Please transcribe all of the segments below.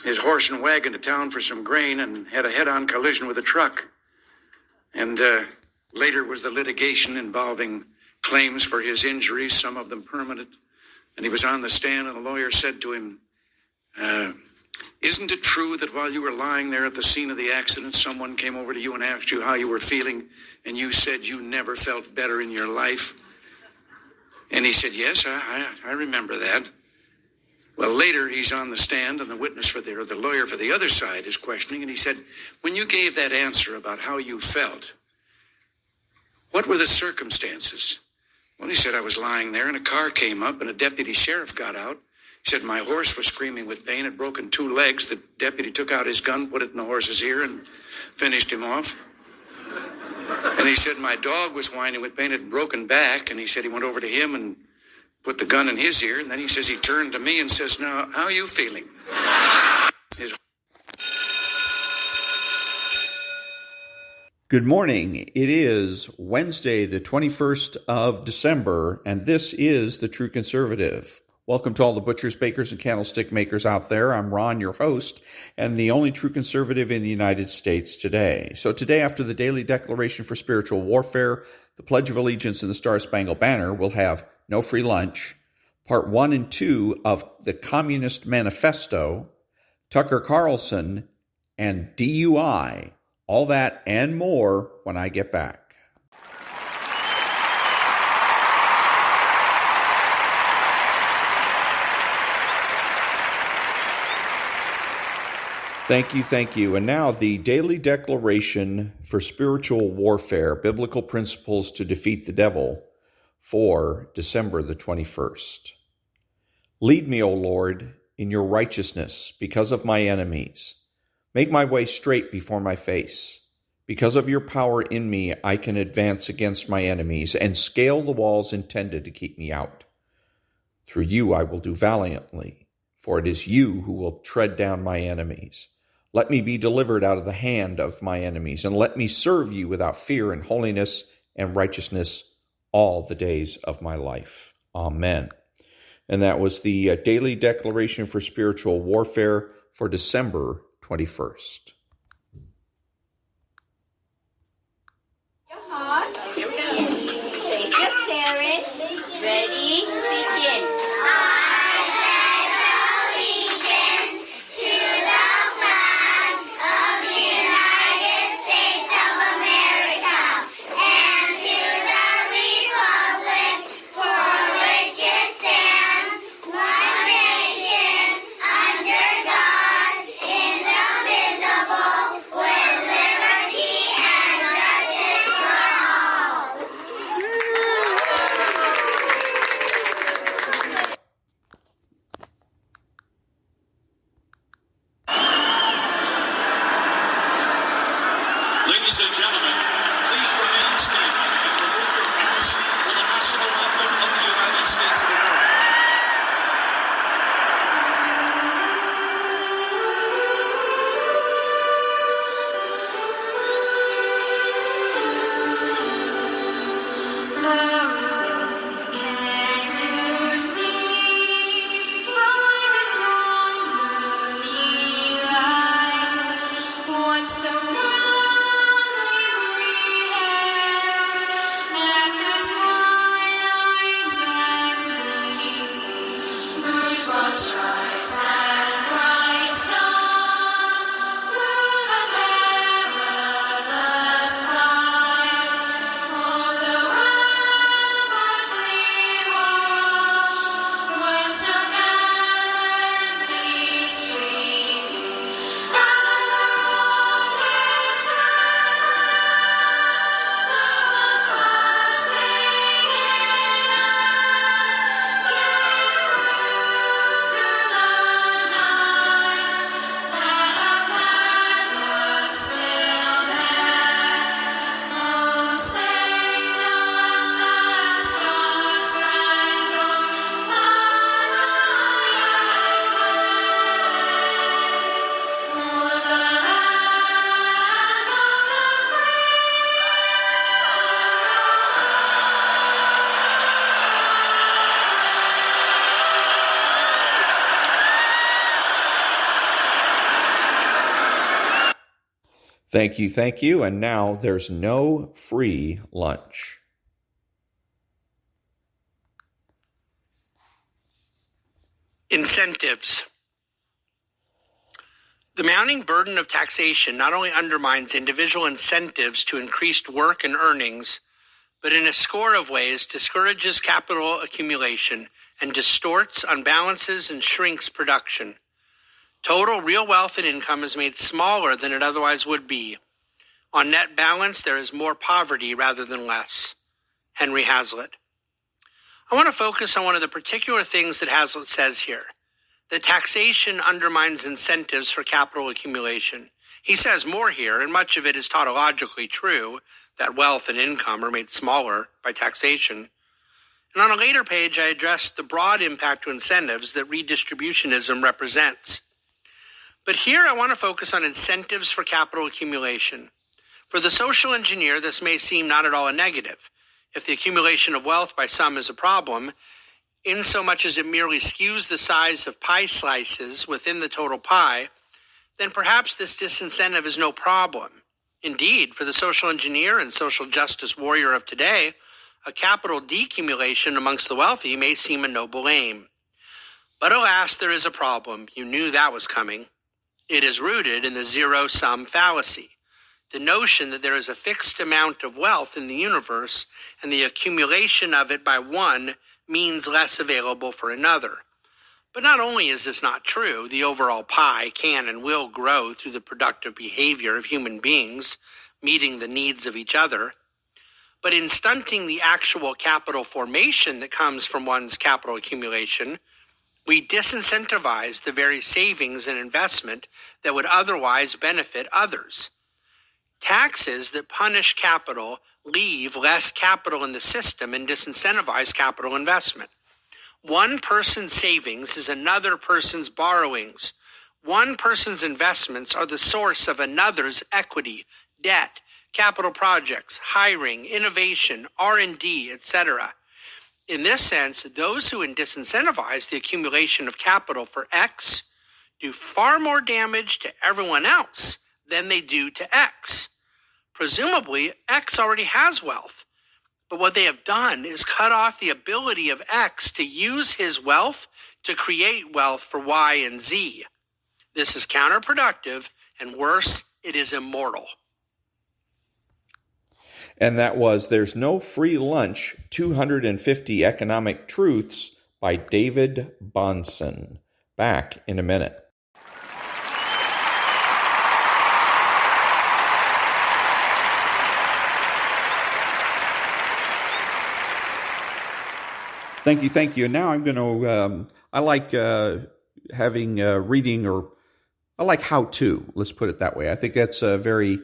his horse and wagon to town for some grain and had a head-on collision with a truck. And later was the litigation involving claims for his injuries, some of them permanent. And he was on the stand, and the lawyer said to him, isn't it true that while you were lying there at the scene of the accident, someone came over to you and asked you how you were feeling, and you said you never felt better in your life? And he said, yes, I remember that. Well, later he's on the stand, and the lawyer for the other side is questioning, and he said, when you gave that answer about how you felt, what were the circumstances? Well, he said, I was lying there, and a car came up, and a deputy sheriff got out. He said, my horse was screaming with pain, had broken 2 legs. The deputy took out his gun, put it in the horse's ear, and finished him off. And he said, my dog was whining with pain, had broken back, and he said he went over to him and put the gun in his ear, and then he says he turned to me and says, now, how are you feeling? Good morning. It is Wednesday, the 21st of December, and this is The True Conservative. Welcome to all the butchers, bakers, and candlestick makers out there. I'm Ron, your host, and the only true conservative in the United States today. So today, after the daily declaration for spiritual warfare, the Pledge of Allegiance, and the Star-Spangled Banner, we'll have no free lunch, part 1 and 2 of the Communist Manifesto, Tucker-Carlson, and DUI. All that and more when I get back. Thank you. And now the daily declaration for spiritual warfare, biblical principles to defeat the devil for December the 21st. Lead me, O Lord, in your righteousness because of my enemies. Make my way straight before my face. Because of your power in me, I can advance against my enemies and scale the walls intended to keep me out. Through you I will do valiantly, for it is you who will tread down my enemies. Let me be delivered out of the hand of my enemies, and let me serve you without fear in holiness and righteousness all the days of my life. Amen. And that was the daily declaration for spiritual warfare for December 21st. Your heart, face your parents, ready, begin. I pledge allegiance to the flag of the United States of America and to the republic for which it stands, one nation, under God, indivisible, with liberty and justice for all. Ladies and gentlemen, please remain standing and remove your hats for the national anthem of the United States of America. Can you see by the dawn's early light what so proudly we hailed at the twilight's gleam? Whose broad stripes and bright stars through the perilous fight, all the ramparts we watched were so gallantly streaming, and the rockets was bursting in air, gave proof through the night Thank you. And now there's no free lunch. Incentives. The mounting burden of taxation not only undermines individual incentives to increased work and earnings, but in a score of ways discourages capital accumulation and distorts, unbalances, and shrinks production. Total real wealth and income is made smaller than it otherwise would be. On net balance, there is more poverty rather than less. Henry Hazlitt. I want to focus on one of the particular things that Hazlitt says here. That taxation undermines incentives for capital accumulation. He says more here, and much of it is tautologically true, that wealth and income are made smaller by taxation. And on a later page, I addressed the broad impact to incentives that redistributionism represents. But here I want to focus on incentives for capital accumulation. For the social engineer, this may seem not at all a negative. If the accumulation of wealth by some is a problem, insomuch as it merely skews the size of pie slices within the total pie, then perhaps this disincentive is no problem. Indeed, for the social engineer and social justice warrior of today, a capital decumulation amongst the wealthy may seem a noble aim. But alas, there is a problem. You knew that was coming. It is rooted in the zero-sum fallacy, the notion that there is a fixed amount of wealth in the universe and the accumulation of it by one means less available for another. But not only is this not true, the overall pie can and will grow through the productive behavior of human beings, meeting the needs of each other, but in stunting the actual capital formation that comes from one's capital accumulation, we disincentivize the very savings and investment that would otherwise benefit others. Taxes that punish capital leave less capital in the system and disincentivize capital investment. One person's savings is another person's borrowings. One person's investments are the source of another's equity, debt, capital projects, hiring, innovation, R&D, etc. In this sense, those who disincentivize the accumulation of capital for X do far more damage to everyone else than they do to X. Presumably, X already has wealth, but what they have done is cut off the ability of X to use his wealth to create wealth for Y and Z. This is counterproductive, and worse, it is immoral. And that was There's No Free Lunch, 250 Economic Truths by David-Bahnsen. Back in a minute. Thank you. And now I'm going to, I like having reading, or I like how-to, let's put it that way. I think that's a very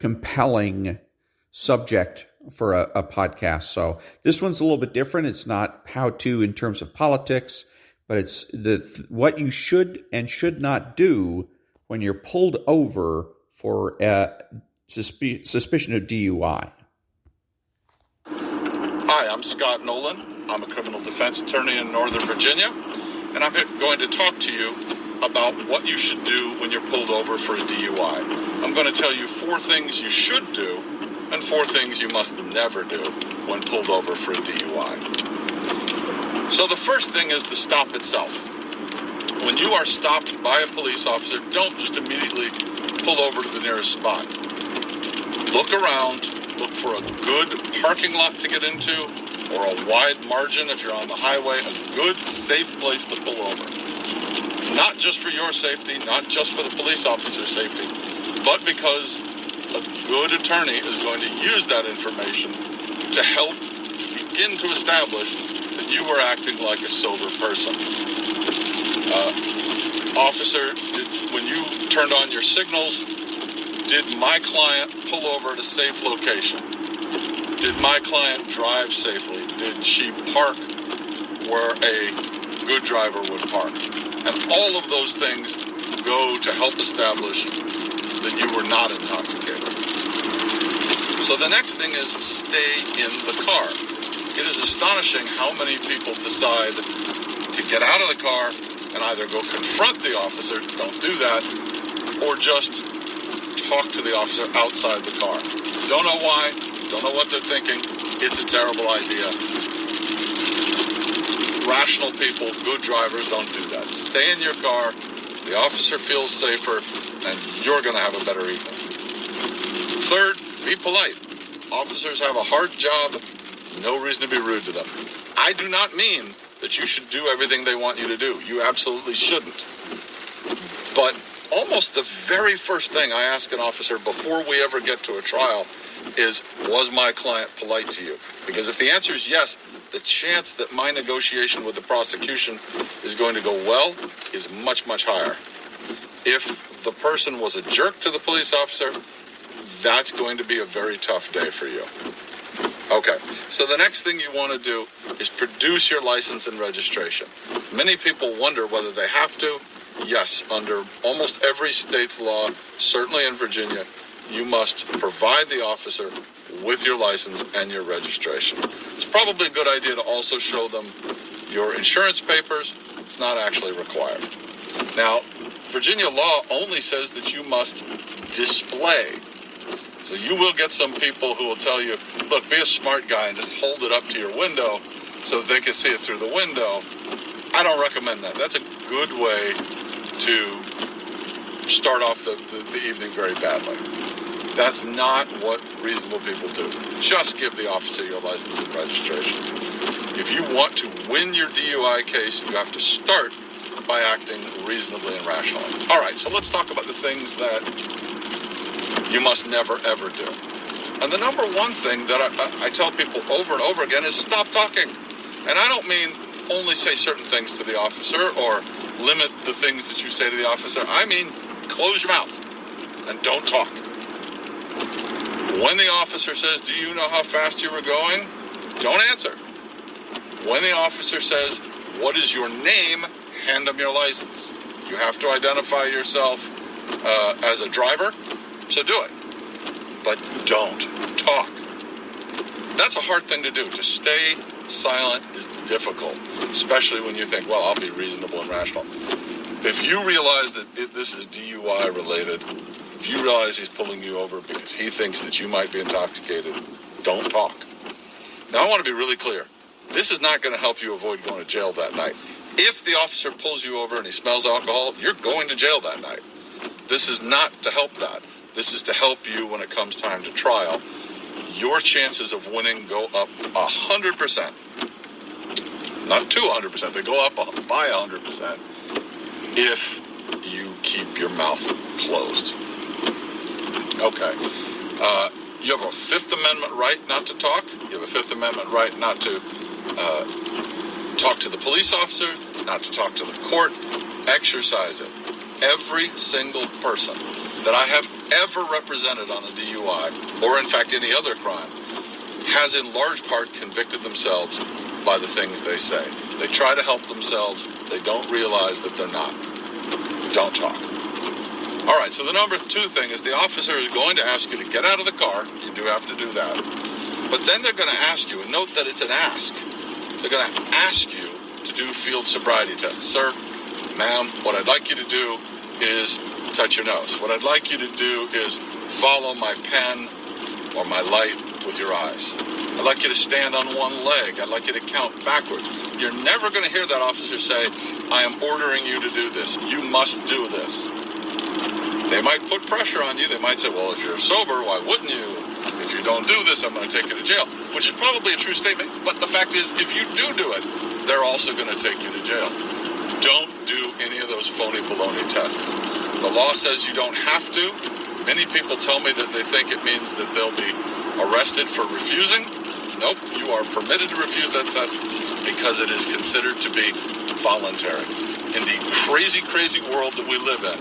compelling subject for a podcast. So this one's a little bit different. It's not how-to in terms of politics, but it's what you should and should not do when you're pulled over for suspicion of DUI. Hi, I'm Scott Nolan. I'm a criminal defense attorney in Northern Virginia, and I'm going to talk to you about what you should do when you're pulled over for a DUI. I'm going to tell you 4 things you should do and 4 things you must never do when pulled over for a DUI. So the first thing is the stop itself. When you are stopped by a police officer, don't just immediately pull over to the nearest spot. Look around, look for a good parking lot to get into, or a wide margin if you're on the highway, a good, safe place to pull over. Not just for your safety, not just for the police officer's safety, but because a good attorney is going to use that information to help begin to establish that you were acting like a sober person. Officer, when you turned on your signals, did my client pull over at a safe location? Did my client drive safely? Did she park where a good driver would park? And all of those things go to help establish that you were not intoxicated. So the next thing is stay in the car. It is astonishing how many people decide to get out of the car and either go confront the officer, don't do that, or just talk to the officer outside the car. Don't know why, don't know what they're thinking. It's a terrible idea. Rational people, good drivers, don't do that. Stay in your car, the officer feels safer, and you're going to have a better evening. Third, be polite. Officers have a hard job, no reason to be rude to them. I do not mean that you should do everything they want you to do. You absolutely shouldn't. But almost the very first thing I ask an officer before we ever get to a trial is, was my client polite to you? Because if the answer is yes, the chance that my negotiation with the prosecution is going to go well is much, much higher. If the person was a jerk to the police officer, that's going to be a very tough day for you. Okay, so the next thing you want to do is produce your license and registration. Many people wonder whether they have to. Yes, under almost every state's law, certainly in Virginia, you must provide the officer with your license and your registration. It's probably a good idea to also show them your insurance papers. It's not actually required. Now, Virginia law only says that you must display. So you will get some people who will tell you, look, be a smart guy and just hold it up to your window so that they can see it through the window. I don't recommend that. That's a good way to start off the evening very badly. That's not what reasonable people do. Just give the officer your license and registration. If you want to win your DUI case, you have to start by acting reasonably and rationally. All right, so let's talk about the things that you must never, ever do. And the number one thing that I tell people over and over again is stop talking. And I don't mean only say certain things to the officer or limit the things that you say to the officer. I mean, close your mouth and don't talk. When the officer says, do you know how fast you were going? Don't answer. When the officer says, what is your name? Hand them your license. You have to identify yourself as a driver, so do it. But don't talk. That's a hard thing to do. To stay silent is difficult, especially when you think, well, I'll be reasonable and rational. If you realize that this is DUI related, if you realize he's pulling you over because he thinks that you might be intoxicated, don't talk. Now, I want to be really clear. This is not going to help you avoid going to jail that night. If the officer pulls you over and he smells alcohol, you're going to jail that night. This is not to help that. This is to help you when it comes time to trial. Your chances of winning go up 100%. Not 200%, they go up by 100% if you keep your mouth closed. Okay. You have a Fifth Amendment right not to talk. You have a Fifth Amendment right not to talk to the police officer, not to talk to the court. Exercise it. Every single person that I have ever represented on a DUI, or in fact any other crime, has in large part convicted themselves by the things they say. They try to help themselves. They don't realize that they're not. Don't talk. All right, so the number two thing is the officer is going to ask you to get out of the car. You do have to do that. But then they're going to ask you, and note that it's an ask. They're going to ask you to do field sobriety tests. Sir, ma'am, what I'd like you to do is touch your nose. What I'd like you to do is follow my pen or my light with your eyes. I'd like you to stand on one leg. I'd like you to count backwards. You're never going to hear that officer say, I am ordering you to do this. You must do this. They might put pressure on you. They might say, well, if you're sober, why wouldn't you? If you don't do this, I'm going to take you to jail, which is probably a true statement. But the fact is, if you do it, they're also going to take you to jail. Don't do any of those phony baloney tests. The law says you don't have to. Many people tell me that they think it means that they'll be arrested for refusing. Nope, you are permitted to refuse that test because it is considered to be voluntary. In the crazy, crazy world that we live in,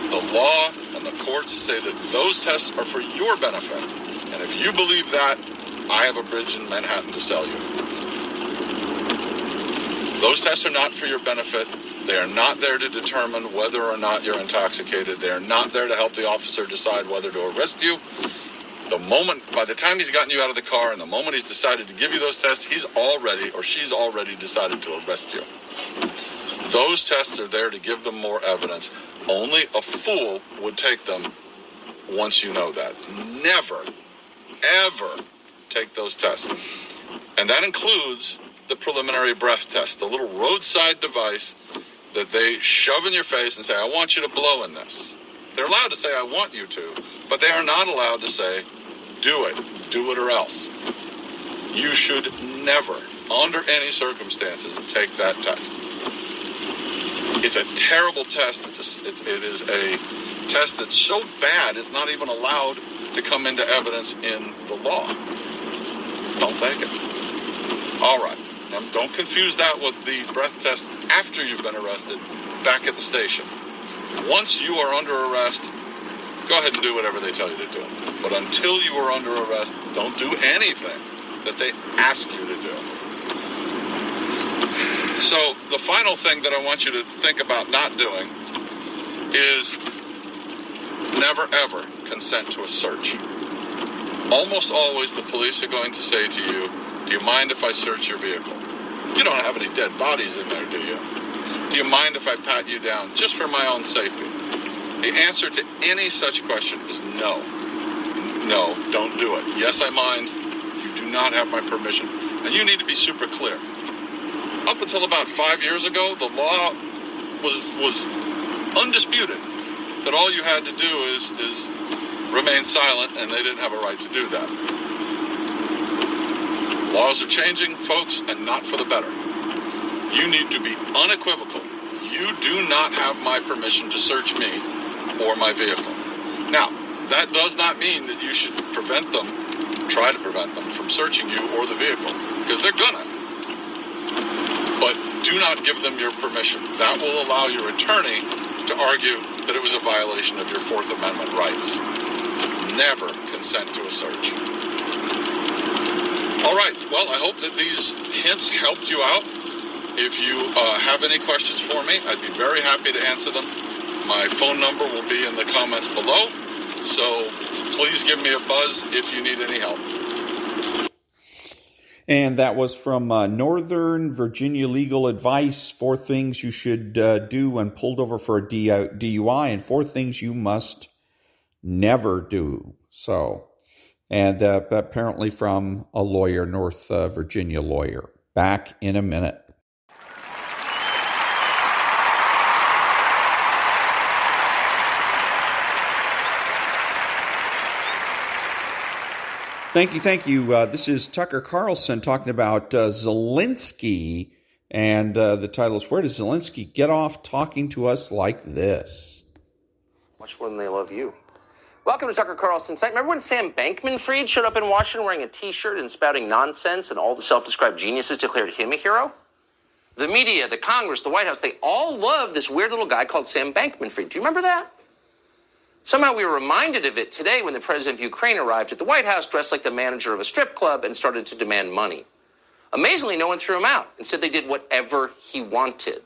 the law and the courts say that those tests are for your benefit. And if you believe that, I have a bridge in Manhattan to sell you. Those tests are not for your benefit. They are not there to determine whether or not you're intoxicated. They are not there to help the officer decide whether to arrest you. By the time he's gotten you out of the car and the moment he's decided to give you those tests, he's already or she's already decided to arrest you. Those tests are there to give them more evidence. Only a fool would take them once you know that. Never, ever take those tests. And that includes the preliminary breath test, the little roadside device that they shove in your face and say, I want you to blow in this. They're allowed to say, I want you to, but they are not allowed to say, do it or else. You should never, under any circumstances, take that test. It's a terrible test. It is a test that's so bad it's not even allowed to come into evidence in the law. Don't take it. All right. Now, don't confuse that with the breath test after you've been arrested back at the station. Once you are under arrest, go ahead and do whatever they tell you to do. But until you are under arrest, don't do anything that they ask you to do. So the final thing that I want you to think about not doing is never, ever consent to a search. Almost always the police are going to say to you, do you mind if I search your vehicle? You don't have any dead bodies in there, do you? Do you mind if I pat you down just for my own safety? The answer to any such question is no. No, don't do it. Yes, I mind. You do not have my permission. And you need to be super clear. Up until about 5 years ago, the law was undisputed that all you had to do is remain silent, and they didn't have a right to do that. Laws are changing, folks, and not for the better. You need to be unequivocal. You do not have my permission to search me or my vehicle. Now, that does not mean that you should try to prevent them from searching you or the vehicle, because they're gonna. But do not give them your permission. That will allow your attorney to argue that it was a violation of your Fourth Amendment rights. Never consent to a search. All right. Well, I hope that these hints helped you out. If you have any questions for me, I'd be very happy to answer them. My phone number will be in the comments below, so please give me a buzz if you need any help. And that was from Northern Virginia Legal Advice, 4 things you should do when pulled over for a DUI, and 4 things you must never do. So, and apparently from a lawyer, North Virginia lawyer. Back in a minute. Thank you. This is Tucker-Carlson talking about Zelensky, and the title is, Where Does Zelensky Get Off Talking to Us Like This? Much more than they love you. Welcome to Tucker-Carlson Tonight. Remember when Sam Bankman-Fried showed up in Washington wearing a T-shirt and spouting nonsense, and all the self-described geniuses declared him a hero? The media, the Congress, the White House, they all love this weird little guy called Sam Bankman-Fried. Do you remember that? Somehow we were reminded of it today when the president of Ukraine arrived at the White House dressed like the manager of a strip club and started to demand money. Amazingly, no one threw him out. Instead, they did whatever he wanted.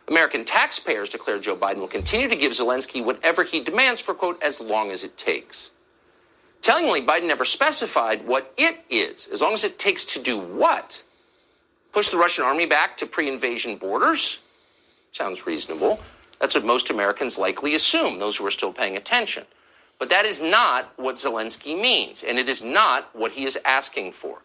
American taxpayers declared Joe Biden will continue to give Zelensky whatever he demands for, quote, as long as it takes. Tellingly, Biden never specified what it is, as long as it takes to do what? Push the Russian army back to pre-invasion borders? Sounds reasonable. That's what most Americans likely assume, those who are still paying attention. But that is not what Zelensky means, and it is not what he is asking for.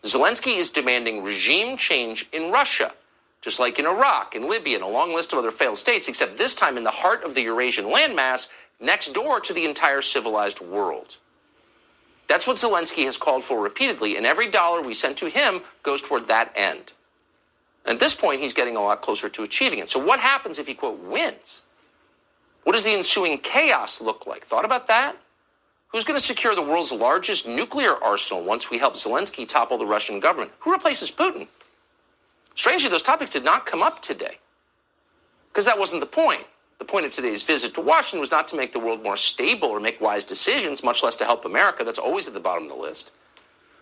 Zelensky is demanding regime change in Russia, just like in Iraq and Libya and a long list of other failed states, except this time in the heart of the Eurasian landmass, next door to the entire civilized world. That's what Zelensky has called for repeatedly, and every dollar we send to him goes toward that end. And at this point, he's getting a lot closer to achieving it. So what happens if he, quote, wins? What does the ensuing chaos look like? Thought about that? Who's going to secure the world's largest nuclear arsenal once we help Zelensky topple the Russian government? Who replaces Putin? Strangely, those topics did not come up today, because that wasn't the point. The point of today's visit to Washington was not to make the world more stable or make wise decisions, much less to help America. That's always at the bottom of the list.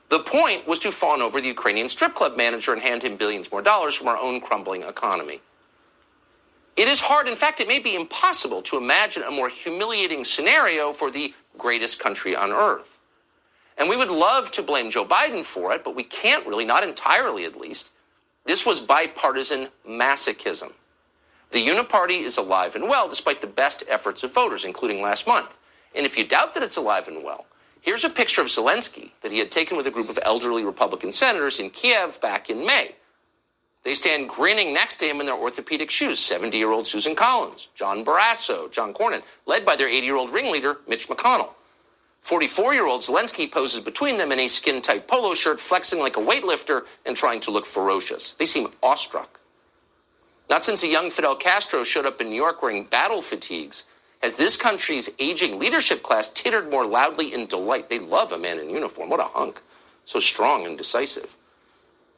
The point was to fawn over the Ukrainian strip club manager and hand him billions more dollars from our own crumbling economy. It is hard, in fact, it may be impossible to imagine a more humiliating scenario for the greatest country on earth. And we would love to blame Joe Biden for it, but we can't really, not entirely at least. This was bipartisan masochism. The uniparty is alive and well despite the best efforts of voters, including last month. And if you doubt that it's alive and well, here's a picture of Zelensky that he had taken with a group of elderly Republican senators in Kiev back in May. They stand grinning next to him in their orthopedic shoes. 70-year-old Susan Collins, John Barrasso, John Cornyn, led by their 80-year-old ringleader, Mitch McConnell. 44-year-old Zelensky poses between them in a skin-tight polo shirt, flexing like a weightlifter and trying to look ferocious. They seem awestruck. Not since a young Fidel Castro showed up in New York wearing battle fatigues has this country's aging leadership class tittered more loudly in delight. They love a man in uniform. What a hunk. So strong and decisive.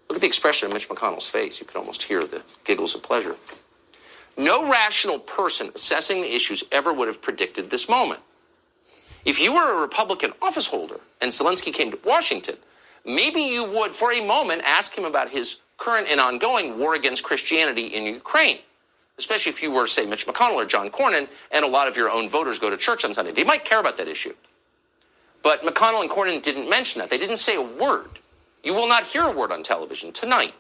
Look at the expression of Mitch McConnell's face. You can almost hear the giggles of pleasure. No rational person assessing the issues ever would have predicted this moment. If you were a Republican office holder and Zelensky came to Washington, maybe you would, for a moment, ask him about his current and ongoing war against Christianity in Ukraine, especially if you were, say, Mitch McConnell or John Cornyn, and a lot of your own voters go to church on Sunday. They might care about that issue. But McConnell and Cornyn didn't mention that. They didn't say a word. You will not hear a word on television tonight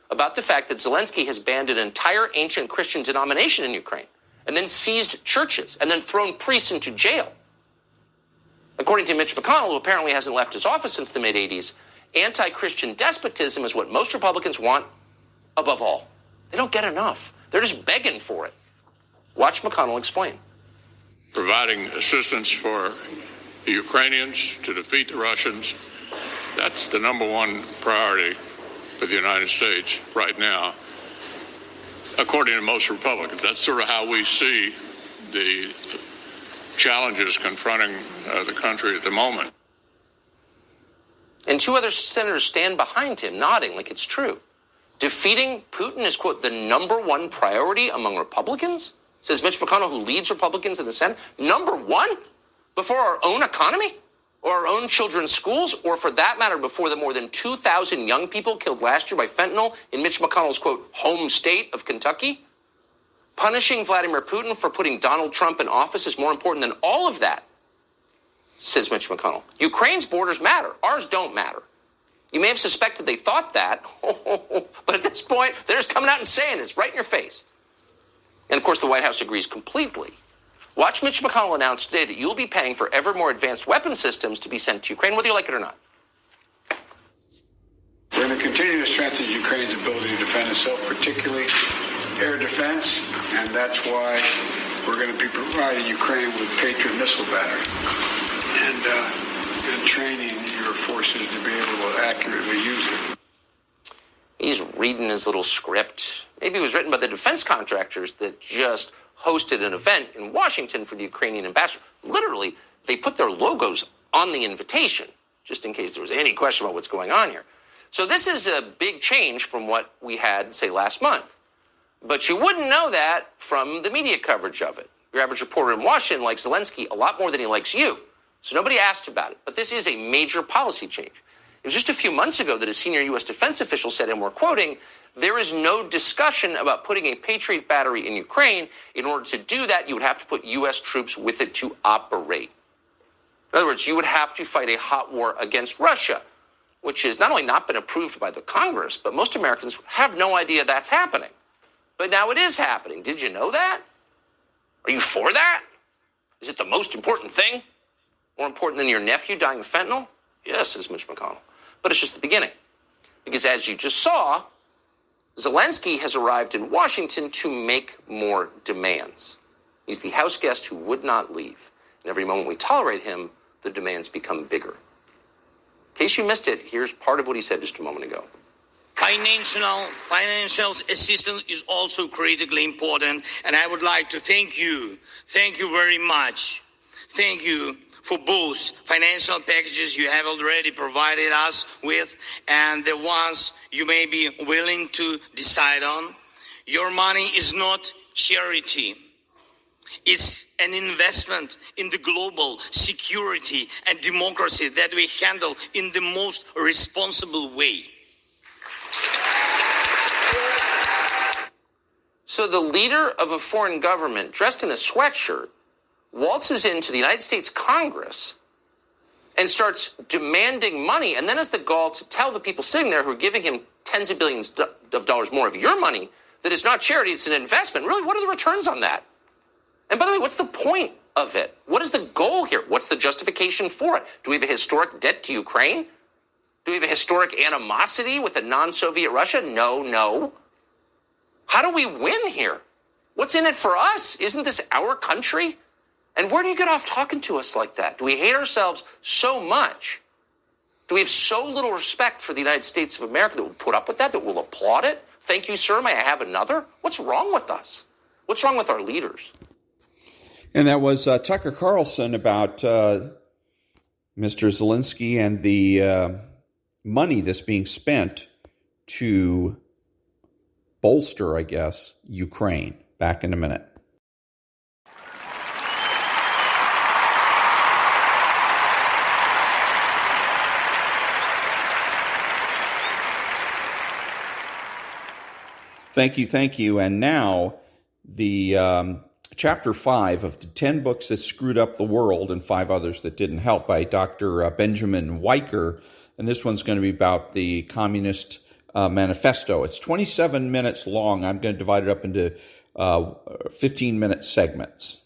about the fact that Zelensky has banned an entire ancient Christian denomination in Ukraine and then seized churches and then thrown priests into jail. According to Mitch McConnell, who apparently hasn't left his office since the mid-'80s, anti-Christian despotism is what most Republicans want above all. They don't get enough. They're just begging for it. Watch McConnell explain. Providing assistance for the Ukrainians to defeat the Russians, that's the number one priority for the United States right now, according to most Republicans. That's sort of how we see the challenges confronting the country at the moment. And two other senators stand behind him, nodding like it's true. Defeating Putin is, quote, the number one priority among Republicans, says Mitch McConnell, who leads Republicans in the Senate. Number one? Before our own economy? Or our own children's schools? Or, for that matter, before the more than 2,000 young people killed last year by fentanyl in Mitch McConnell's, quote, home state of Kentucky? Punishing Vladimir Putin for putting Donald Trump in office is more important than all of that, says Mitch McConnell. Ukraine's borders matter. Ours don't matter. You may have suspected they thought that, but at this point, they're just coming out and saying it's right in your face. And, of course, the White House agrees completely. Watch Mitch McConnell announce today that you'll be paying for ever more advanced weapon systems to be sent to Ukraine, whether you like it or not. We're going to continue to strengthen Ukraine's ability to defend itself, particularly air defense, and that's why we're going to be providing Ukraine with Patriot missile battery and training your forces to be able to accurately use it. He's reading his little script. Maybe it was written by the defense contractors that just hosted an event in Washington for the Ukrainian ambassador. Literally, they put their logos on the invitation, just in case there was any question about what's going on here. So this is a big change from what we had, say, last month. But you wouldn't know that from the media coverage of it. Your average reporter in Washington likes Zelensky a lot more than he likes you. So nobody asked about it. But this is a major policy change. It was just a few months ago that a senior U.S. defense official said, and we're quoting, there is no discussion about putting a Patriot battery in Ukraine. In order to do that, you would have to put U.S. troops with it to operate. In other words, you would have to fight a hot war against Russia, which has not only not been approved by the Congress, but most Americans have no idea that's happening. But now it is happening. Did you know that? Are you for that? Is it the most important thing? More important than your nephew dying of fentanyl? Yes, says Mitch McConnell. But it's just the beginning. Because as you just saw, Zelensky has arrived in Washington to make more demands. He's the house guest who would not leave. And every moment we tolerate him, the demands become bigger. In case you missed it, here's part of what he said just a moment ago. Financial assistance is also critically important, and I would like to thank you. Thank you very much. Thank you for both financial packages you have already provided us with and the ones you may be willing to decide on. Your money is not charity. It's an investment in the global security and democracy that we handle in the most responsible way. So the leader of a foreign government, dressed in a sweatshirt, waltzes into the United States Congress and starts demanding money, and then has the gall to tell the people sitting there who are giving him tens of billions of dollars more of your money that it's not charity, it's an investment. Really, what are the returns on that? And by the way, what's the point of it? What is the goal here? What's the justification for it? Do we have a historic debt to Ukraine? Do we have a historic animosity with a non-Soviet Russia? No. How do we win here? What's in it for us? Isn't this our country? And where do you get off talking to us like that? Do we hate ourselves so much? Do we have so little respect for the United States of America that we'll put up with that we'll applaud it? Thank you, sir. May I have another? What's wrong with us? What's wrong with our leaders? And that was Tucker-Carlson about Mr. Zelensky and the money that's being spent to bolster, I guess, Ukraine. Back in a minute. Thank you. And now the Chapter 5 of the 10 books that screwed up the world and 5 others that didn't help by Dr. Benjamin-Wiker. And this one's going to be about the Communist Manifesto. It's 27 minutes long. I'm going to divide it up into 15-minute segments.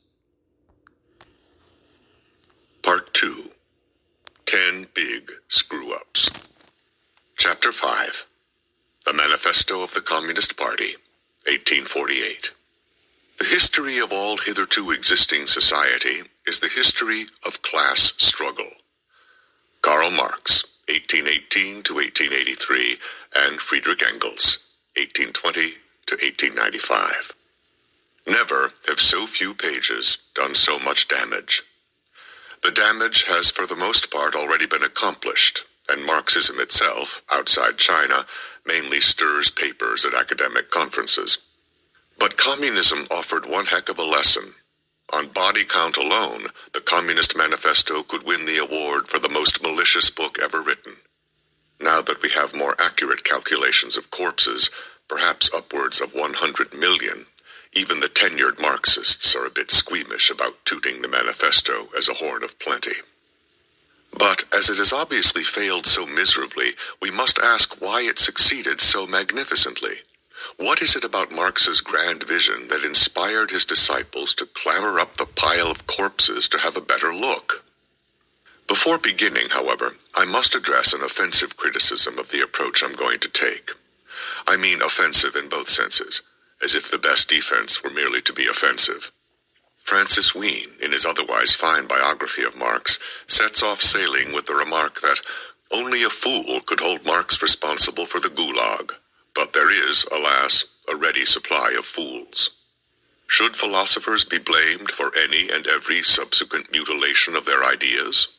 Part 2. 10 Big Screw-Ups. Chapter 5. The Manifesto of the Communist Party, 1848. The history of all hitherto existing society is the history of class struggle. Karl Marx, 1818 to 1883, and Friedrich Engels, 1820 to 1895. Never have so few pages done so much damage. The damage has for the most part already been accomplished, and Marxism itself, outside China, mainly stirs papers at academic conferences. But communism offered one heck of a lesson. On body count alone, the Communist Manifesto could win the award for the most malicious book ever written. Now that we have more accurate calculations of corpses, perhaps upwards of 100 million, even the tenured Marxists are a bit squeamish about tooting the manifesto as a horn of plenty. But as it has obviously failed so miserably, we must ask why it succeeded so magnificently. What is it about Marx's grand vision that inspired his disciples to clamber up the pile of corpses to have a better look? Before beginning, however, I must address an offensive criticism of the approach I'm going to take. I mean offensive in both senses, as if the best defense were merely to be offensive. Francis Wien, in his otherwise fine biography of Marx, sets off sailing with the remark that only a fool could hold Marx responsible for the Gulag, but there is, alas, a ready supply of fools. Should philosophers be blamed for any and every subsequent mutilation of their ideas?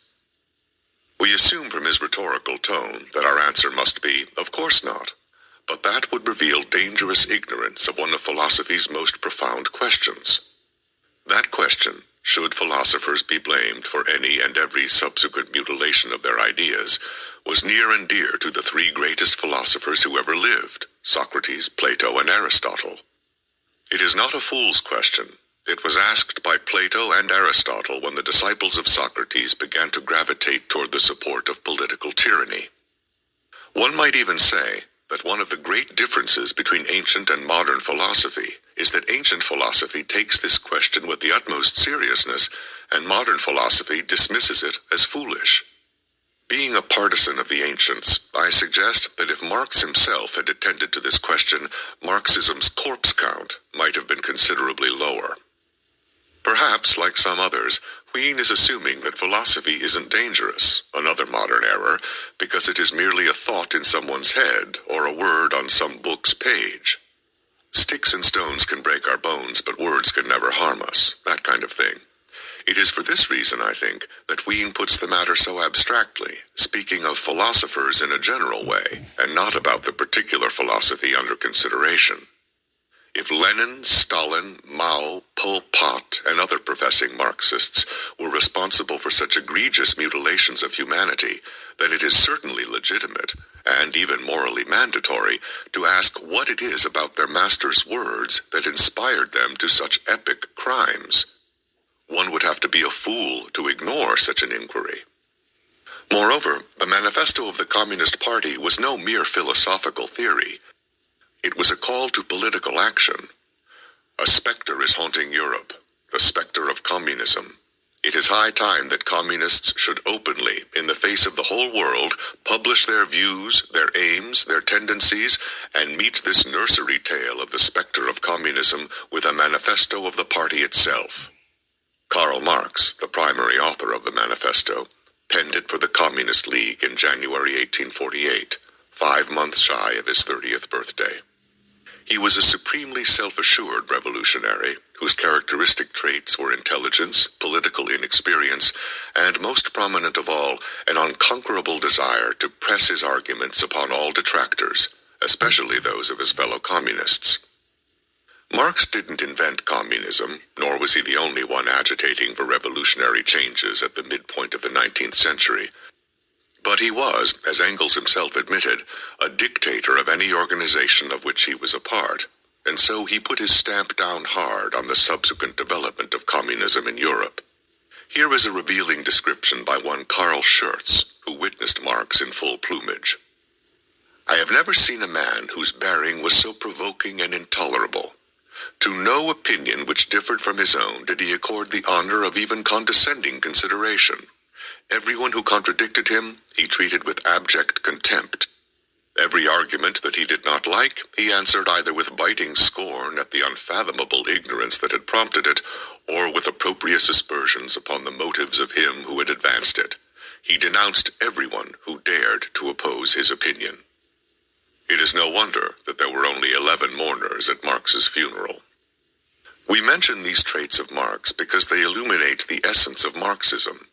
We assume from his rhetorical tone that our answer must be, of course not, but that would reveal dangerous ignorance of one of philosophy's most profound questions. That question, should philosophers be blamed for any and every subsequent mutilation of their ideas, was near and dear to the 3 greatest philosophers who ever lived, Socrates, Plato, and Aristotle. It is not a fool's question. It was asked by Plato and Aristotle when the disciples of Socrates began to gravitate toward the support of political tyranny. One might even say that one of the great differences between ancient and modern philosophy is that ancient philosophy takes this question with the utmost seriousness, and modern philosophy dismisses it as foolish. Being a partisan of the ancients, I suggest that if Marx himself had attended to this question, Marxism's corpse count might have been considerably lower. Perhaps, like some others, Wien is assuming that philosophy isn't dangerous, another modern error, because it is merely a thought in someone's head or a word on some book's page. Sticks and stones can break our bones, but words can never harm us, that kind of thing. It is for this reason, I think, that Wien puts the matter so abstractly, speaking of philosophers in a general way, and not about the particular philosophy under consideration. If Lenin, Stalin, Mao, Pol Pot, and other professing Marxists were responsible for such egregious mutilations of humanity, then it is certainly legitimate, and even morally mandatory, to ask what it is about their master's words that inspired them to such epic crimes. One would have to be a fool to ignore such an inquiry. Moreover, the Manifesto of the Communist Party was no mere philosophical theory. It was a call to political action. A specter is haunting Europe. The Specter of Communism. It is high time that communists should openly, in the face of the whole world, publish their views, their aims, their tendencies, and meet this nursery tale of the specter of communism with a manifesto of the party itself. Karl Marx, the primary author of the manifesto, penned it for the Communist League in January 1848, 5 months shy of his 30th birthday. He was a supremely self-assured revolutionary whose characteristic traits were intelligence, political inexperience, and, most prominent of all, an unconquerable desire to press his arguments upon all detractors, especially those of his fellow communists. Marx didn't invent communism, nor was he the only one agitating for revolutionary changes at the midpoint of the 19th century. But he was, as Engels himself admitted, a dictator of any organization of which he was a part, and so he put his stamp down hard on the subsequent development of communism in Europe. Here is a revealing description by one Karl Schurz, who witnessed Marx in full plumage. I have never seen a man whose bearing was so provoking and intolerable. To no opinion which differed from his own did he accord the honor of even condescending consideration. Everyone who contradicted him, he treated with abject contempt. Every argument that he did not like, he answered either with biting scorn at the unfathomable ignorance that had prompted it, or with opprobrious aspersions upon the motives of him who had advanced it. He denounced everyone who dared to oppose his opinion. It is no wonder that there were only 11 mourners at Marx's funeral. We mention these traits of Marx because they illuminate the essence of Marxism.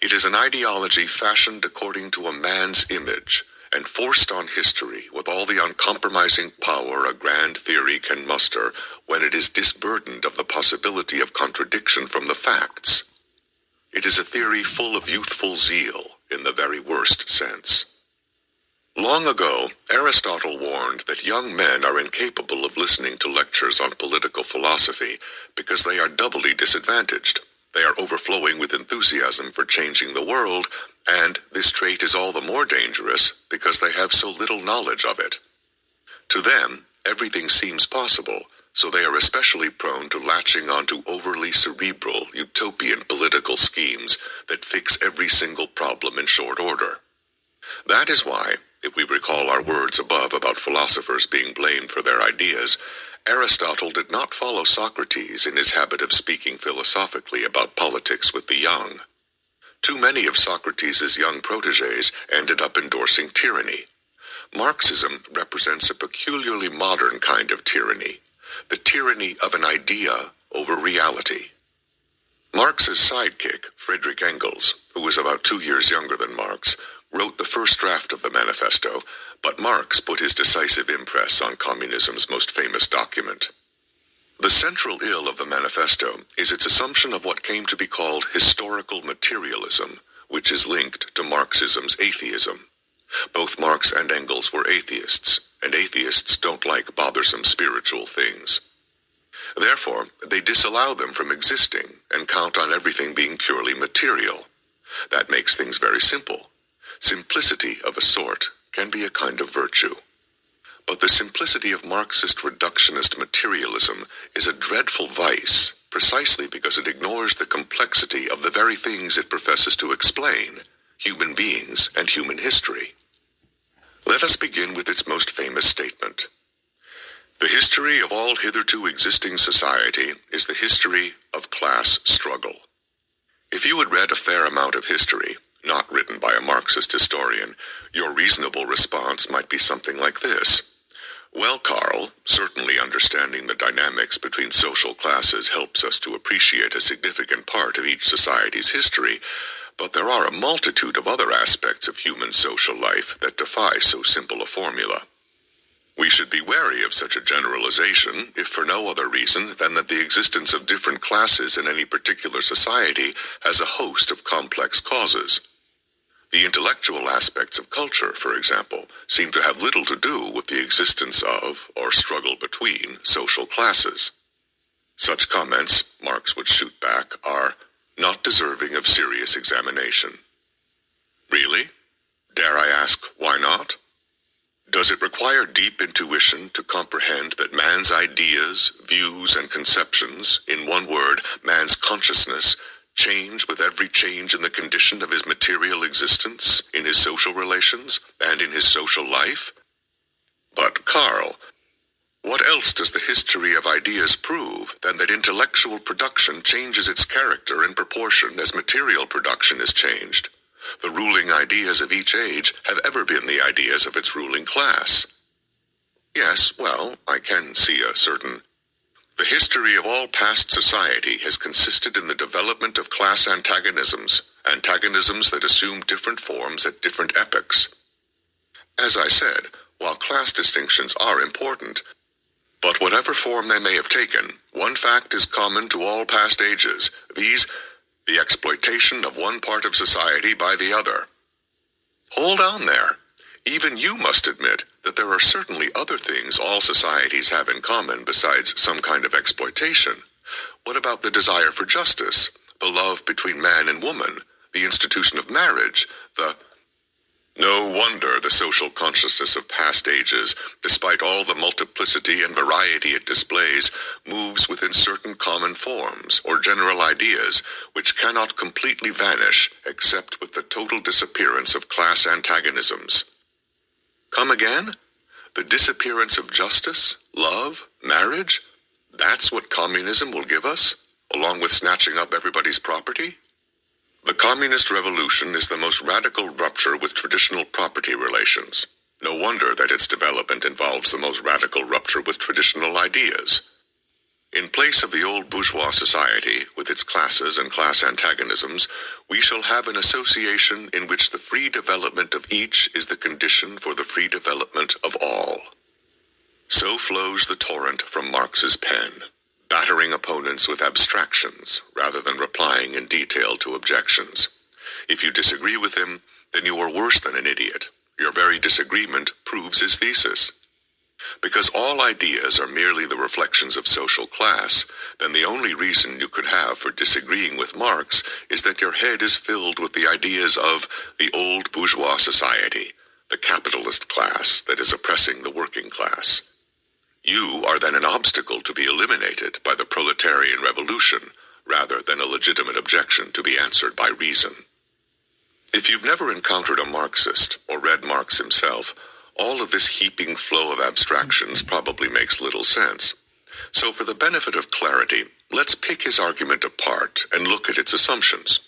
It is an ideology fashioned according to a man's image and forced on history with all the uncompromising power a grand theory can muster when it is disburdened of the possibility of contradiction from the facts. It is a theory full of youthful zeal in the very worst sense. Long ago, Aristotle warned that young men are incapable of listening to lectures on political philosophy because they are doubly disadvantaged. They are overflowing with enthusiasm for changing the world, and this trait is all the more dangerous because they have so little knowledge of it. To them, everything seems possible, so they are especially prone to latching onto overly cerebral, utopian political schemes that fix every single problem in short order. That is why, if we recall our words above about philosophers being blamed for their ideas, Aristotle did not follow Socrates in his habit of speaking philosophically about politics with the young. Too many of Socrates' young protégés ended up endorsing tyranny. Marxism represents a peculiarly modern kind of tyranny, the tyranny of an idea over reality. Marx's sidekick, Friedrich Engels, who was about 2 years younger than Marx, wrote the first draft of the manifesto, but Marx put his decisive impress on communism's most famous document. The central ill of the manifesto is its assumption of what came to be called historical materialism, which is linked to Marxism's atheism. Both Marx and Engels were atheists, and atheists don't like bothersome spiritual things. Therefore, they disallow them from existing and count on everything being purely material. That makes things very simple. Simplicity of a sort can be a kind of virtue. But the simplicity of Marxist reductionist materialism is a dreadful vice, precisely because it ignores the complexity of the very things it professes to explain, human beings and human history. Let us begin with its most famous statement. The history of all hitherto existing society is the history of class struggle. If you had read a fair amount of history, not written by a Marxist historian, your reasonable response might be something like this. Well, Karl, certainly understanding the dynamics between social classes helps us to appreciate a significant part of each society's history, but there are a multitude of other aspects of human social life that defy so simple a formula. We should be wary of such a generalization, if for no other reason than that the existence of different classes in any particular society has a host of complex causes. The intellectual aspects of culture, for example, seem to have little to do with the existence of, or struggle between, social classes. Such comments, Marx would shoot back, are not deserving of serious examination. Really? Dare I ask, why not? Does it require deep intuition to comprehend that man's ideas, views, and conceptions, in one word, man's consciousness, change with every change in the condition of his material existence, in his social relations, and in his social life? But, Carl, what else does the history of ideas prove than that intellectual production changes its character in proportion as material production is changed? The ruling ideas of each age have ever been the ideas of its ruling class. Yes, well, I can see a certain... The history of all past society has consisted in the development of class antagonisms that assume different forms at different epochs. As I said, while class distinctions are important, but whatever form they may have taken, one fact is common to all past ages, viz., the exploitation of one part of society by the other. Hold on there. Even you must admit that there are certainly other things all societies have in common besides some kind of exploitation. What about the desire for justice, the love between man and woman, the institution of marriage, the... No wonder the social consciousness of past ages, despite all the multiplicity and variety it displays, moves within certain common forms or general ideas which cannot completely vanish except with the total disappearance of class antagonisms. Come again? The disappearance of justice, love, marriage? That's what communism will give us, along with snatching up everybody's property? The communist revolution is the most radical rupture with traditional property relations. No wonder that its development involves the most radical rupture with traditional ideas. In place of the old bourgeois society, with its classes and class antagonisms, we shall have an association in which the free development of each is the condition for the free development of all. So flows the torrent from Marx's pen, battering opponents with abstractions rather than replying in detail to objections. If you disagree with him, then you are worse than an idiot. Your very disagreement proves his thesis. Because all ideas are merely the reflections of social class, then the only reason you could have for disagreeing with Marx is that your head is filled with the ideas of the old bourgeois society, the capitalist class that is oppressing the working class. You are then an obstacle to be eliminated by the proletarian revolution, rather than a legitimate objection to be answered by reason. If you've never encountered a Marxist or read Marx himself, all of this heaping flow of abstractions probably makes little sense. So for the benefit of clarity, let's pick his argument apart and look at its assumptions.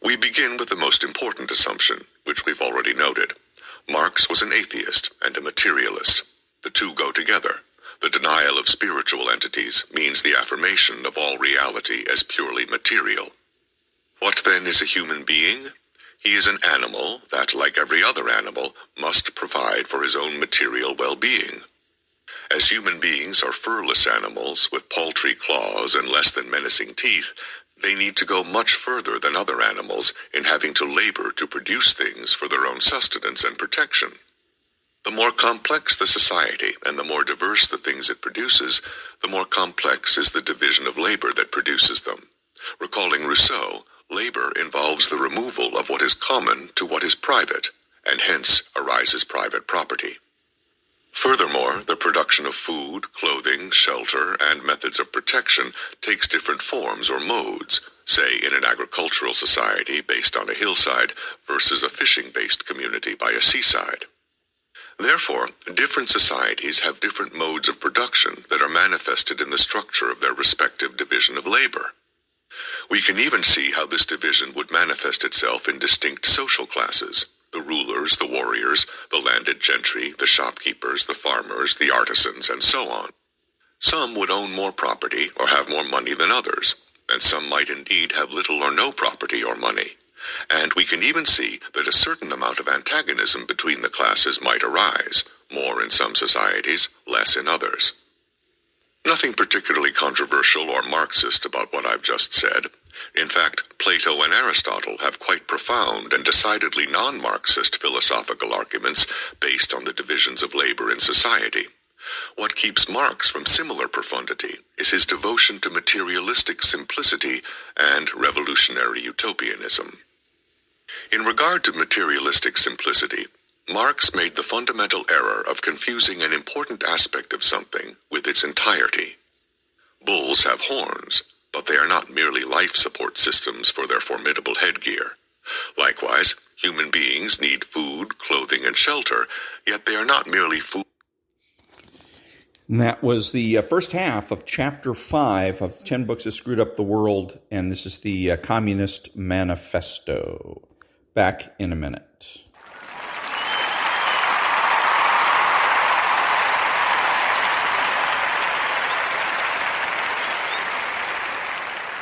We begin with the most important assumption, which we've already noted. Marx was an atheist and a materialist. The two go together. The denial of spiritual entities means the affirmation of all reality as purely material. What then is a human being? He is an animal that, like every other animal, must provide for his own material well-being. As human beings are furless animals with paltry claws and less than menacing teeth, they need to go much further than other animals in having to labor to produce things for their own sustenance and protection. The more complex the society and the more diverse the things it produces, the more complex is the division of labor that produces them. Recalling Rousseau, labor involves the removal of what is common to what is private, and hence arises private property. Furthermore, the production of food, clothing, shelter, and methods of protection takes different forms or modes, say in an agricultural society based on a hillside versus a fishing-based community by a seaside. Therefore, different societies have different modes of production that are manifested in the structure of their respective division of labor. We can even see how this division would manifest itself in distinct social classes: the rulers, the warriors, the landed gentry, the shopkeepers, the farmers, the artisans, and so on. Some would own more property or have more money than others, and some might indeed have little or no property or money. And we can even see that a certain amount of antagonism between the classes might arise, more in some societies, less in others. Nothing particularly controversial or Marxist about what I've just said. In fact, Plato and Aristotle have quite profound and decidedly non-Marxist philosophical arguments based on the divisions of labor in society. What keeps Marx from similar profundity is his devotion to materialistic simplicity and revolutionary utopianism. In regard to materialistic simplicity, Marx made the fundamental error of confusing an important aspect of something with its entirety. Bulls have horns, but they are not merely life support systems for their formidable headgear. Likewise, human beings need food, clothing, and shelter, yet they are not merely food. And that was the first half of Chapter 5 of 10 Books That Screwed Up the World, and this is the Communist Manifesto. Back in a minute.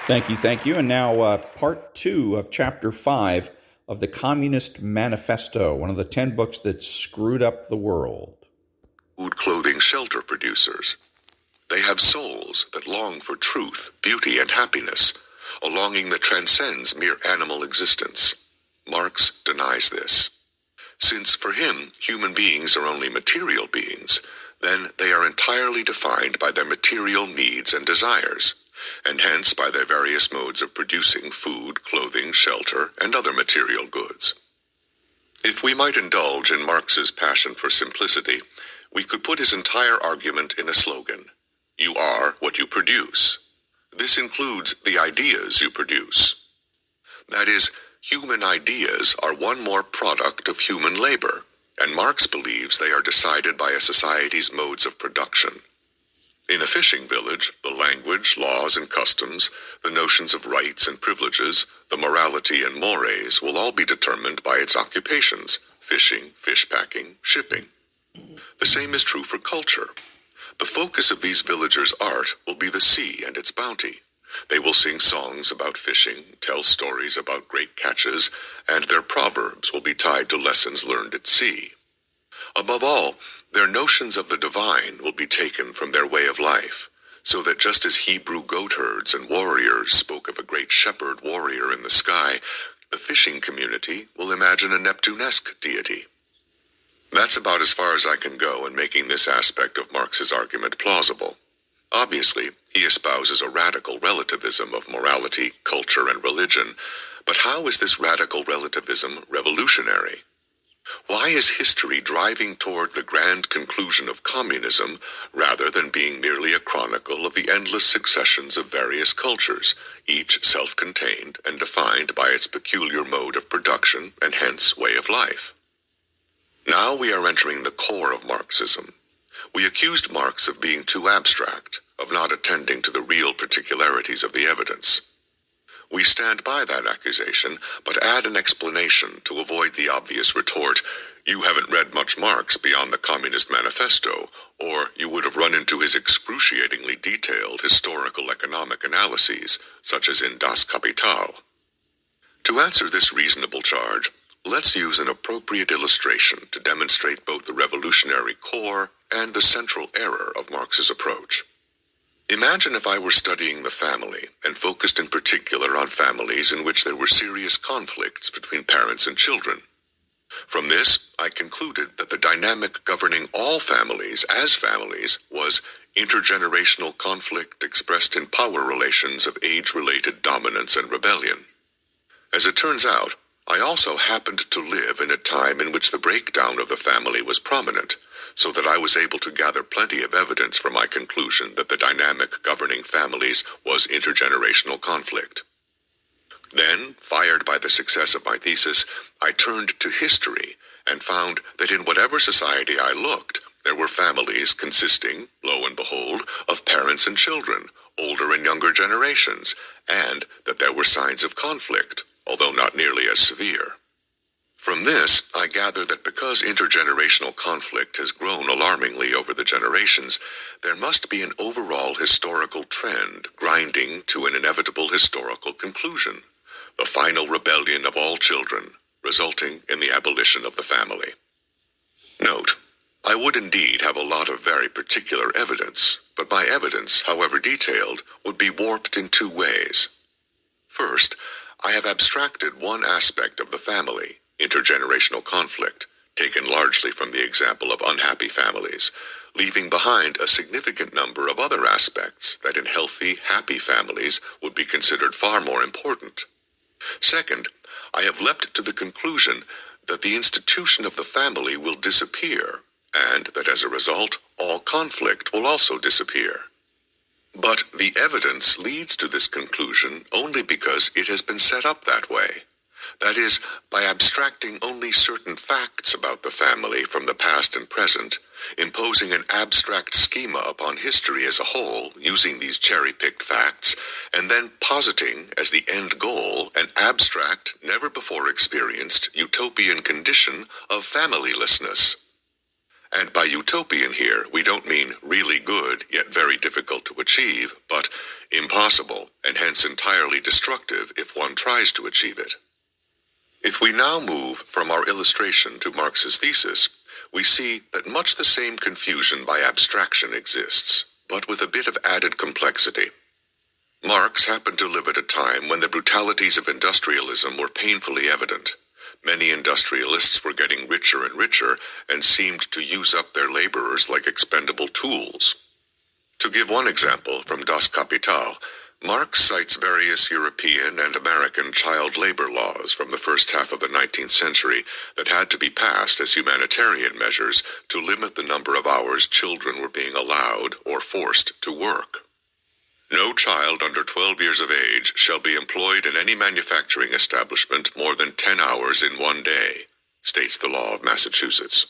Thank you. And now part 2 of Chapter 5 of the Communist Manifesto, one of the 10 books that screwed up the world. Food, clothing, shelter producers. They have souls that long for truth, beauty, and happiness, a longing that transcends mere animal existence. Marx denies this. Since for him, human beings are only material beings, then they are entirely defined by their material needs and desires, and hence by their various modes of producing food, clothing, shelter, and other material goods. If we might indulge in Marx's passion for simplicity, we could put his entire argument in a slogan: you are what you produce. This includes the ideas you produce. That is, human ideas are one more product of human labor, and Marx believes they are decided by a society's modes of production. In a fishing village, the language, laws, and customs, the notions of rights and privileges, the morality and mores will all be determined by its occupations: fishing, fish packing, shipping. The same is true for culture. The focus of these villagers' art will be the sea and its bounty. They will sing songs about fishing, tell stories about great catches, and their proverbs will be tied to lessons learned at sea. Above all, their notions of the divine will be taken from their way of life, so that just as Hebrew goatherds and warriors spoke of a great shepherd warrior in the sky, the fishing community will imagine a Neptunesque deity. That's about as far as I can go in making this aspect of Marx's argument plausible. Obviously, he espouses a radical relativism of morality, culture, and religion, but how is this radical relativism revolutionary? Why is history driving toward the grand conclusion of communism rather than being merely a chronicle of the endless successions of various cultures, each self-contained and defined by its peculiar mode of production and hence way of life? Now we are entering the core of Marxism. We accused Marx of being too abstract, of not attending to the real particularities of the evidence. We stand by that accusation, but add an explanation to avoid the obvious retort, "You haven't read much Marx beyond the Communist Manifesto, or you would have run into his excruciatingly detailed historical economic analyses, such as in Das Kapital." To answer this reasonable charge, let's use an appropriate illustration to demonstrate both the revolutionary core and the central error of Marx's approach. Imagine if I were studying the family and focused in particular on families in which there were serious conflicts between parents and children. From this, I concluded that the dynamic governing all families as families was intergenerational conflict expressed in power relations of age-related dominance and rebellion. As it turns out, I also happened to live in a time in which the breakdown of the family was prominent, so that I was able to gather plenty of evidence for my conclusion that the dynamic governing families was intergenerational conflict. Then, fired by the success of my thesis, I turned to history and found that in whatever society I looked, there were families consisting, lo and behold, of parents and children, older and younger generations, and that there were signs of conflict, although not nearly as severe. From this, I gather that because intergenerational conflict has grown alarmingly over the generations, there must be an overall historical trend grinding to an inevitable historical conclusion, the final rebellion of all children, resulting in the abolition of the family. Note, I would indeed have a lot of very particular evidence, but my evidence, however detailed, would be warped in two ways. First, I have abstracted one aspect of the family, intergenerational conflict, taken largely from the example of unhappy families, leaving behind a significant number of other aspects that in healthy, happy families would be considered far more important. Second, I have leapt to the conclusion that the institution of the family will disappear, and that as a result, all conflict will also disappear. But the evidence leads to this conclusion only because it has been set up that way. That is, by abstracting only certain facts about the family from the past and present, imposing an abstract schema upon history as a whole using these cherry-picked facts, and then positing as the end goal an abstract, never-before-experienced utopian condition of familylessness. And by utopian here, we don't mean really good, yet very difficult to achieve, but impossible, and hence entirely destructive if one tries to achieve it. If we now move from our illustration to Marx's thesis, we see that much the same confusion by abstraction exists, but with a bit of added complexity. Marx happened to live at a time when the brutalities of industrialism were painfully evident. Many industrialists were getting richer and richer and seemed to use up their laborers like expendable tools. To give one example from Das Kapital, Marx cites various European and American child labor laws from the first half of the 19th century that had to be passed as humanitarian measures to limit the number of hours children were being allowed or forced to work. No child under 12 years of age shall be employed in any manufacturing establishment more than 10 hours in one day, states the law of Massachusetts.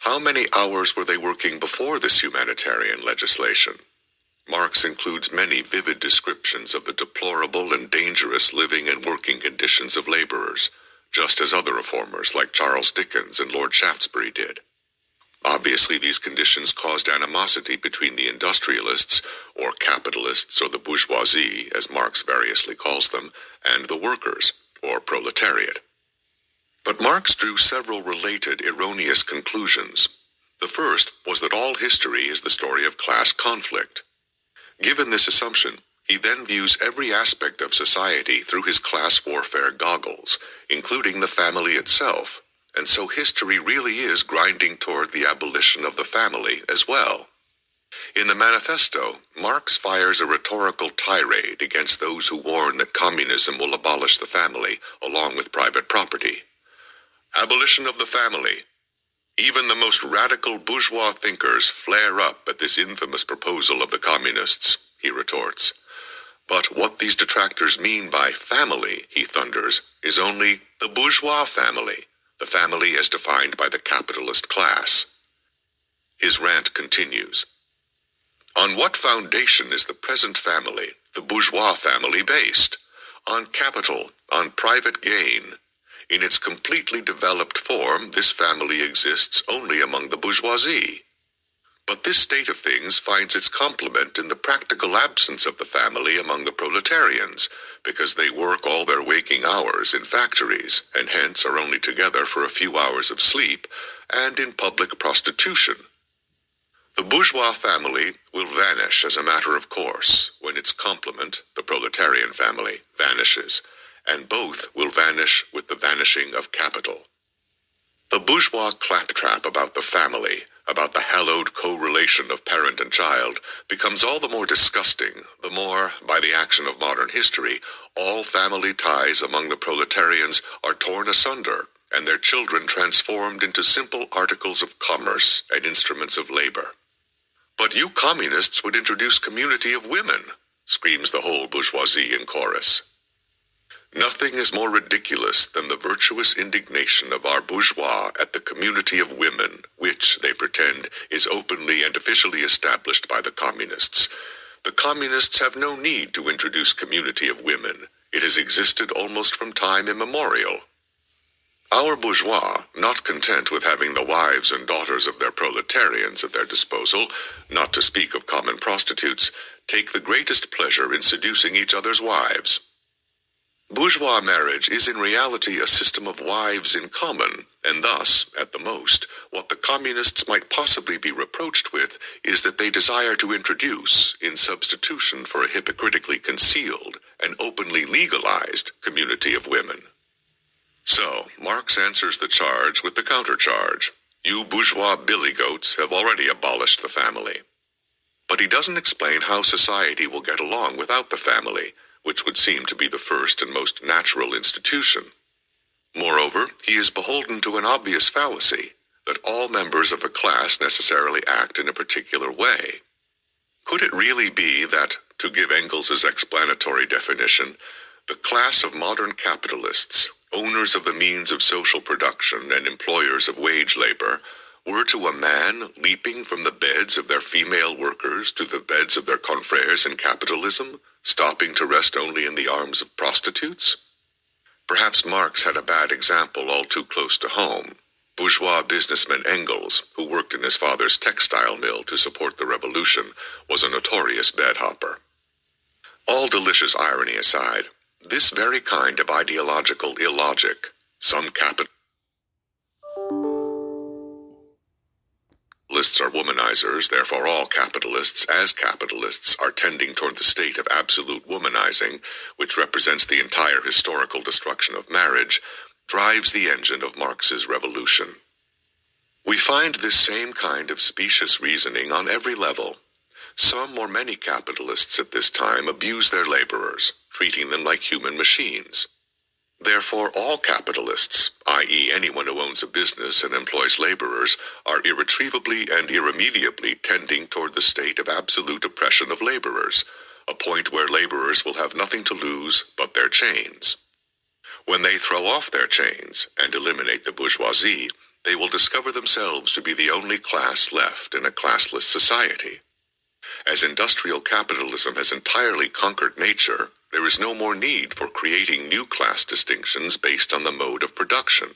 How many hours were they working before this humanitarian legislation? Marx includes many vivid descriptions of the deplorable and dangerous living and working conditions of laborers, just as other reformers like Charles Dickens and Lord Shaftesbury did. Obviously, these conditions caused animosity between the industrialists, or capitalists, or the bourgeoisie, as Marx variously calls them, and the workers, or proletariat. But Marx drew several related erroneous conclusions. The first was that all history is the story of class conflict. Given this assumption, he then views every aspect of society through his class warfare goggles, including the family itself, and so history really is grinding toward the abolition of the family as well. In the Manifesto, Marx fires a rhetorical tirade against those who warn that communism will abolish the family, along with private property. Abolition of the family. Even the most radical bourgeois thinkers flare up at this infamous proposal of the communists, he retorts. But what these detractors mean by family, he thunders, is only the bourgeois family, the family as defined by the capitalist class. His rant continues. On what foundation is the present family, the bourgeois family, based? On capital, on private gain. In its completely developed form, this family exists only among the bourgeoisie. But this state of things finds its complement in the practical absence of the family among the proletarians, because they work all their waking hours in factories, and hence are only together for a few hours of sleep, and in public prostitution. The bourgeois family will vanish as a matter of course when its complement, the proletarian family, vanishes, and both will vanish with the vanishing of capital. The bourgeois claptrap about the family, about the hallowed correlation of parent and child, becomes all the more disgusting, the more, by the action of modern history, all family ties among the proletarians are torn asunder, and their children transformed into simple articles of commerce and instruments of labor. But you communists would introduce community of women, screams the whole bourgeoisie in chorus. Nothing is more ridiculous than the virtuous indignation of our bourgeois at the community of women, which, they pretend, is openly and officially established by the communists. The communists have no need to introduce community of women. It has existed almost from time immemorial. Our bourgeois, not content with having the wives and daughters of their proletarians at their disposal, not to speak of common prostitutes, take the greatest pleasure in seducing each other's wives. Bourgeois marriage is in reality a system of wives in common, and thus, at the most, what the communists might possibly be reproached with is that they desire to introduce, in substitution for a hypocritically concealed and openly legalized community of women. So, Marx answers the charge with the countercharge. You bourgeois billy-goats have already abolished the family. But he doesn't explain how society will get along without the family, which would seem to be the first and most natural institution. Moreover, he is beholden to an obvious fallacy that all members of a class necessarily act in a particular way. Could it really be that, to give Engels's explanatory definition, the class of modern capitalists, owners of the means of social production and employers of wage labor, were to a man leaping from the beds of their female workers to the beds of their confrères in capitalism, stopping to rest only in the arms of prostitutes? Perhaps Marx had a bad example all too close to home. Bourgeois businessman Engels, who worked in his father's textile mill to support the revolution, was a notorious bedhopper. All delicious irony aside, this very kind of ideological illogic, some capitalists are womanizers, therefore all capitalists, as capitalists, are tending toward the state of absolute womanizing, which represents the entire historical destruction of marriage, drives the engine of Marx's revolution. We find this same kind of specious reasoning on every level. Some or many capitalists at this time abuse their laborers, treating them like human machines. Therefore, all capitalists, i.e. anyone who owns a business and employs laborers, are irretrievably and irremediably tending toward the state of absolute oppression of laborers, a point where laborers will have nothing to lose but their chains. When they throw off their chains and eliminate the bourgeoisie, they will discover themselves to be the only class left in a classless society. As industrial capitalism has entirely conquered nature, there is no more need for creating new class distinctions based on the mode of production.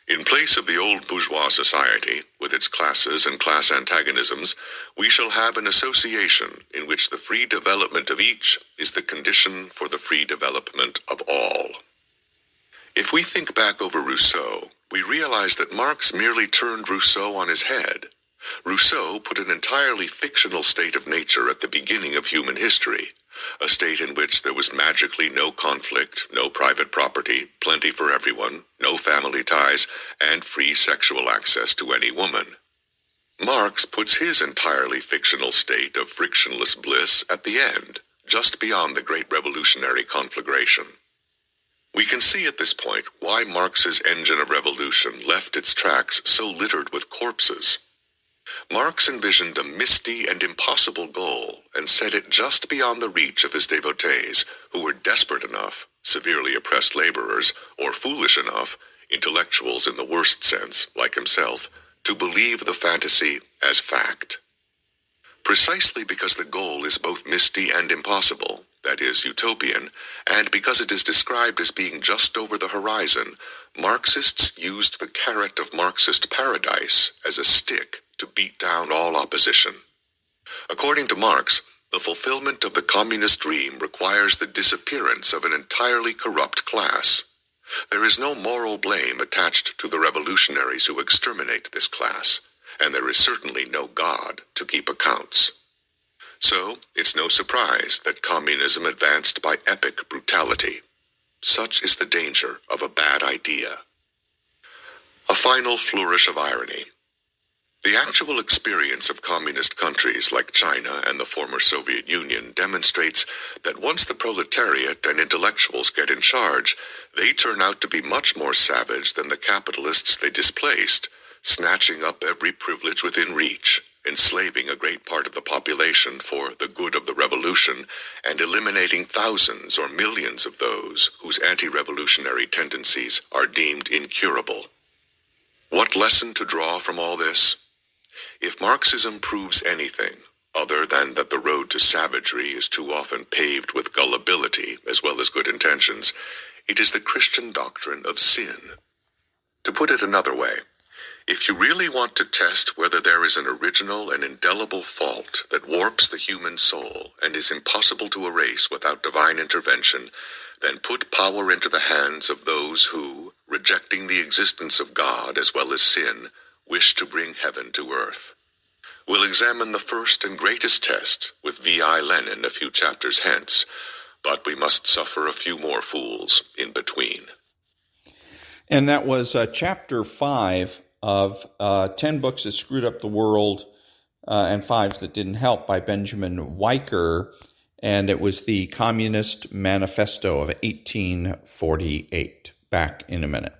In place of the old bourgeois society, with its classes and class antagonisms, we shall have an association in which the free development of each is the condition for the free development of all. If we think back over Rousseau, we realize that Marx merely turned Rousseau on his head. Rousseau put an entirely fictional state of nature at the beginning of human history, a state in which there was magically no conflict, no private property, plenty for everyone, no family ties, and free sexual access to any woman. Marx puts his entirely fictional state of frictionless bliss at the end, just beyond the great revolutionary conflagration. We can see at this point why Marx's engine of revolution left its tracks so littered with corpses. Marx envisioned a misty and impossible goal and set it just beyond the reach of his devotees, who were desperate enough, severely oppressed laborers, or foolish enough, intellectuals in the worst sense, like himself, to believe the fantasy as fact. Precisely because the goal is both misty and impossible, that is, utopian, and because it is described as being just over the horizon, Marxists used the carrot of Marxist paradise as a stick to beat down all opposition. According to Marx, the fulfillment of the communist dream requires the disappearance of an entirely corrupt class. There is no moral blame attached to the revolutionaries who exterminate this class, and there is certainly no God to keep accounts. So, it's no surprise that communism advanced by epic brutality. Such is the danger of a bad idea. A final flourish of irony. The actual experience of communist countries like China and the former Soviet Union demonstrates that once the proletariat and intellectuals get in charge, they turn out to be much more savage than the capitalists they displaced, snatching up every privilege within reach, enslaving a great part of the population for the good of the revolution, and eliminating thousands or millions of those whose anti-revolutionary tendencies are deemed incurable. What lesson to draw from all this? If Marxism proves anything, other than that the road to savagery is too often paved with gullibility as well as good intentions, it is the Christian doctrine of sin. To put it another way, if you really want to test whether there is an original and indelible fault that warps the human soul and is impossible to erase without divine intervention, then put power into the hands of those who, rejecting the existence of God as well as sin, wish to bring heaven to earth. We'll examine the first and greatest test with V.I. Lenin a few chapters hence, but we must suffer a few more fools in between. And that was chapter 5 of 10 Books That Screwed Up the World and 5 That Didn't Help by Benjamin-Wiker, and it was the Communist Manifesto of 1848. Back in a minute.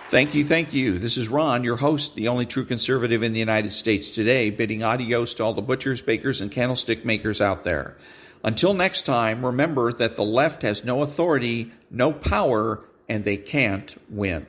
Thank you. This is Ron, your host, the only true conservative in the United States today, bidding adios to all the butchers, bakers, and candlestick makers out there. Until next time, remember that the left has no authority, no power, and they can't win.